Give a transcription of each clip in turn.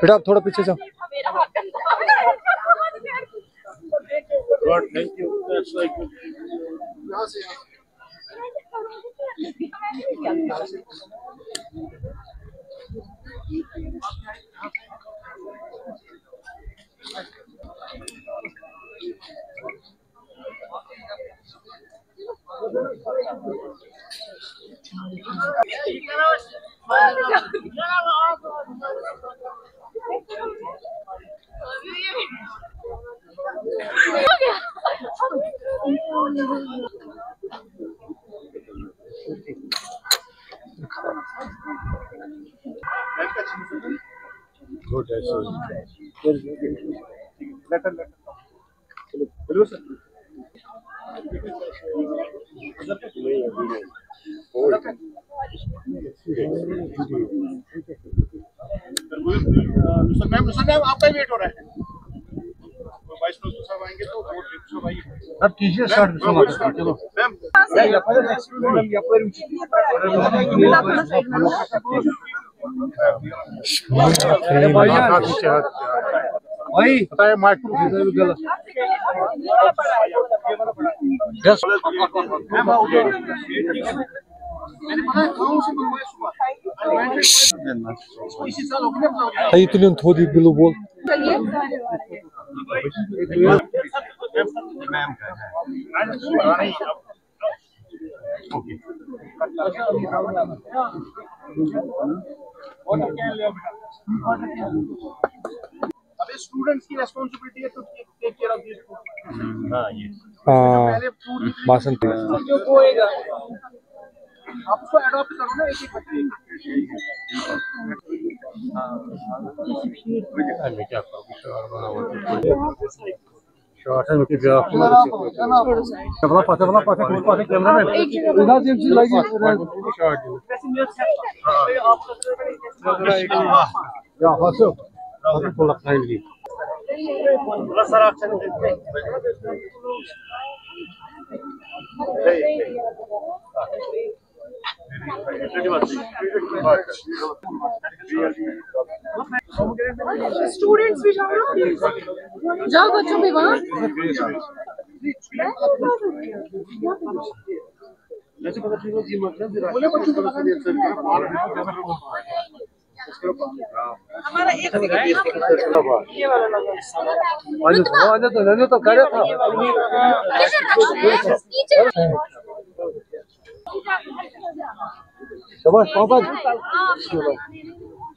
बेटा आप थोड़ा पीछे जाओ। God, thank you. That's like good. Ma'am आपका वेट हो रहा है। साहब आएंगे तो अब कीजिए स्टार्ट। चलो भाई बताए माइक गलत Hayırlı todi bilu bol. अबे स्टूडेंट्स की रिस्पांसिबिलिटी है तो टेक केयर ऑफ दिस। हां ये बासन जो होएगा आप उसको अडॉप्ट करो ना एक बच्चे। हां मैं क्या करूं शॉर्ट है कि जो चला पाते कैमरा में इधर से लाइक शॉर्ट या हसो को लगता है ये थोड़ा सारा अच्छा स्टूडेंट्स भी जाओ बच्चों भी वहाँ हमारा एक ये वाला लगा तो करे था शाबाश पापा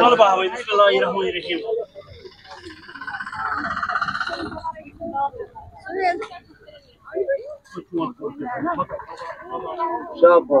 चल बाबा बिस्मिल्लाहिर्रहमानिर्रहीम शाबा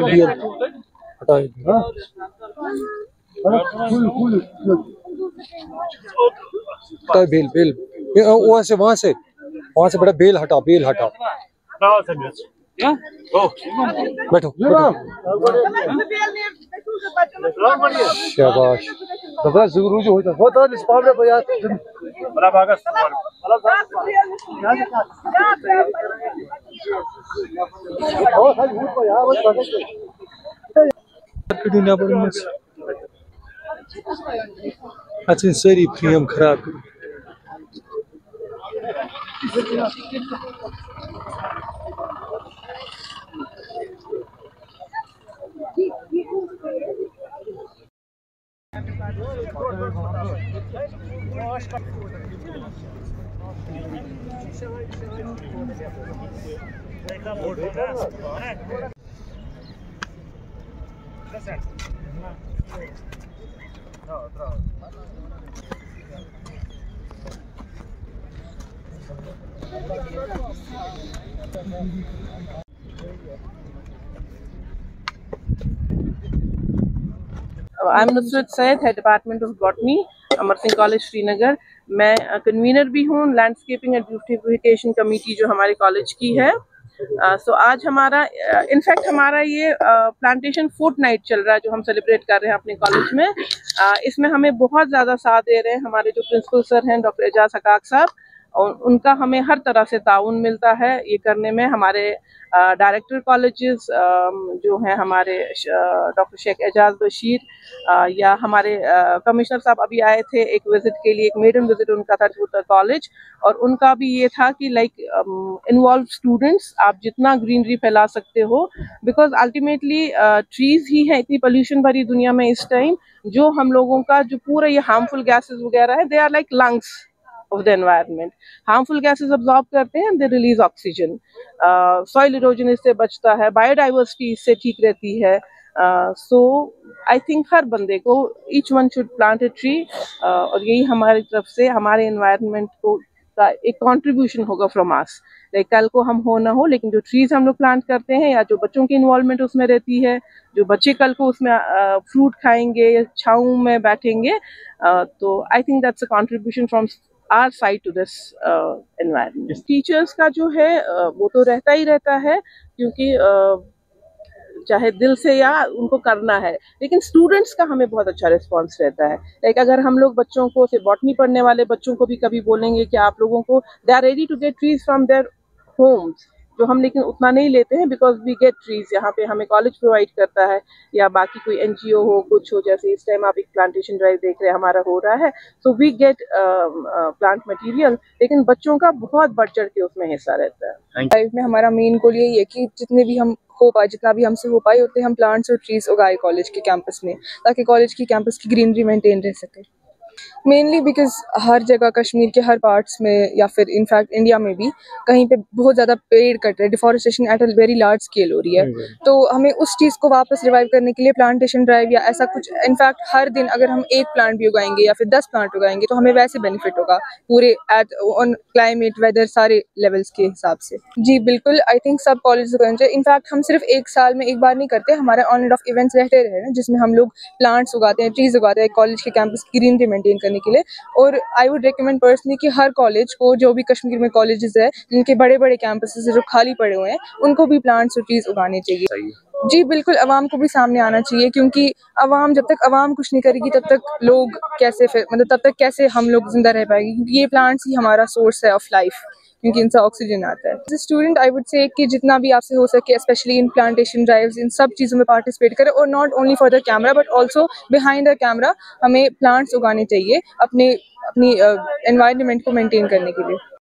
दिया हटा हां तो बेल वहां से बेटा बेल हटा बैठो शाबाश तो जरूर जो होता होता इस पावड़े पे यार बड़ा भागस दुनिया पर अच्छा सारी फ्रेम खराब I'm Nusrat Said, Head Department of Botany, Amar Singh college Srinagar. मैं कन्वीनर भी हूँ लैंडस्केपिंग एंड ब्यूटिफिकेशन कमेटी जो हमारे कॉलेज की है। सो आज हमारा इनफैक्ट हमारा ये प्लांटेशन फोर्टनाइट चल रहा है जो हम सेलिब्रेट कर रहे हैं अपने कॉलेज में। इसमें हमें बहुत ज़्यादा साथ दे रहे हैं हमारे जो प्रिंसिपल सर हैं डॉक्टर एजाज हकाक साहब, और उनका हमें हर तरह से ताउन मिलता है ये करने में। हमारे डायरेक्टर कॉलेजेस जो हैं हमारे डॉक्टर शेख एजाज बशीर, या हमारे कमिश्नर साहब अभी आए थे एक विजिट के लिए, एक मेडन विजिट उनका था टू द कॉलेज, और उनका भी ये था कि लाइक इन्वॉल्व स्टूडेंट्स, आप जितना ग्रीनरी फैला सकते हो, बिकॉज अल्टीमेटली ट्रीज ही है इतनी पोल्यूशन भरी दुनिया में इस टाइम, जो हम लोगों का जो पूरा ये हार्मफुल गैसेस वगैरह है, they are like lungs of the environment. Harmful gases absorb करते हैं, they release oxygen. Soil erosion इससे बचता है, biodiversity इससे ठीक रहती है. So I think हर बंदे को each one should plant a tree, और यही हमारी तरफ से हमारे environment को का एक contribution होगा from us. Like कल को हम हो ना हो, लेकिन जो trees हम लोग plant करते हैं या जो बच्चों की involvement उसमें रहती है, जो बच्चे कल को उसमें fruit खाएंगे या छाँव में बैठेंगे, तो I think that's a contribution from our side to this environment. Teachers का जो है वो तो रहता ही रहता है, क्योंकि चाहे दिल से या उनको करना है, लेकिन स्टूडेंट्स का हमें बहुत अच्छा रिस्पांस रहता है। लाइक अगर हम लोग बच्चों को, से बॉटनी पढ़ने वाले बच्चों को भी कभी बोलेंगे कि आप लोगों को, they are ready to get trees from their homes, जो हम लेकिन उतना नहीं लेते हैं, बिकॉज वी गेट ट्रीज यहाँ पे हमें कॉलेज प्रोवाइड करता है, या बाकी कोई एनजीओ हो, कुछ हो, जैसे इस टाइम आप एक प्लांटेशन ड्राइव देख रहे हैं हमारा हो रहा है, so we get plant material, लेकिन बच्चों का बहुत बढ़ चढ़ के उसमें हिस्सा रहता है। लाइफ में हमारा मेन गोल यही है कि जितने भी हम हो पाए, जितना भी हमसे हो पाए उतने हम प्लांट्स और ट्रीज उगाए कॉलेज के कैंपस में, ताकि कॉलेज की कैंपस की ग्रीनरी मेंटेन रह सके। मेनली बिकॉज हर जगह कश्मीर के हर पार्ट्स में, या फिर इनफैक्ट इंडिया में भी कहीं पे बहुत ज़्यादा पेड़ कट रहे हैं, deforestation at a very large scale हो रही है, तो हमें उस चीज़ को वापस रिवाइव करने के लिए प्लांटेशन ड्राइव या ऐसा कुछ, इनफैक्ट हर दिन अगर हम एक प्लांट भी उगाएंगे या फिर 10 प्लांट उगाएंगे तो हमें वैसे बेनिफिट होगा पूरे एट ऑन क्लाइमेट, वेदर, सारे लेवल्स के हिसाब से। जी बिल्कुल, आई थिंक सब कॉलेज करना चाहिए। इनफैक्ट हम सिर्फ एक साल में एक बार नहीं करते, हमारे ऑन एंड ऑफ इवेंट्स रहते रहे हैं जिसमें हम लोग प्लांट्स उगाते हैं, ट्रीज उगाते हैं कॉलेज के कैंपस की ग्रीनरी मेंटेन करने के लिए। और आई वुड रिकमेंड पर्सनली कि हर कॉलेज को, जो भी कश्मीर में कॉलेजेस है जिनके बड़े बड़े कैंपसेस जो खाली पड़े हुए हैं, उनको भी प्लांट्स और ट्रीज उगाने चाहिए। जी बिल्कुल, अवाम को भी सामने आना चाहिए, क्योंकि अवाम, जब तक अवाम कुछ नहीं करेगी तब तक लोग कैसे, फिर मतलब तब तक कैसे हम लोग जिंदा रह पाएंगे, क्योंकि ये प्लांट्स ही हमारा सोर्स है ऑफ लाइफ, क्योंकि इनसे ऑक्सीजन आता है। As a student I would say कि जितना भी आपसे हो सके, स्पेशली इन प्लांटेशन ड्राइव्स, इन सब चीज़ों में पार्टिसिपेट करें, और not only for the camera but also behind the camera हमें प्लांट्स उगाने चाहिए अपनी एनवायरनमेंट को मेंटेन करने के लिए।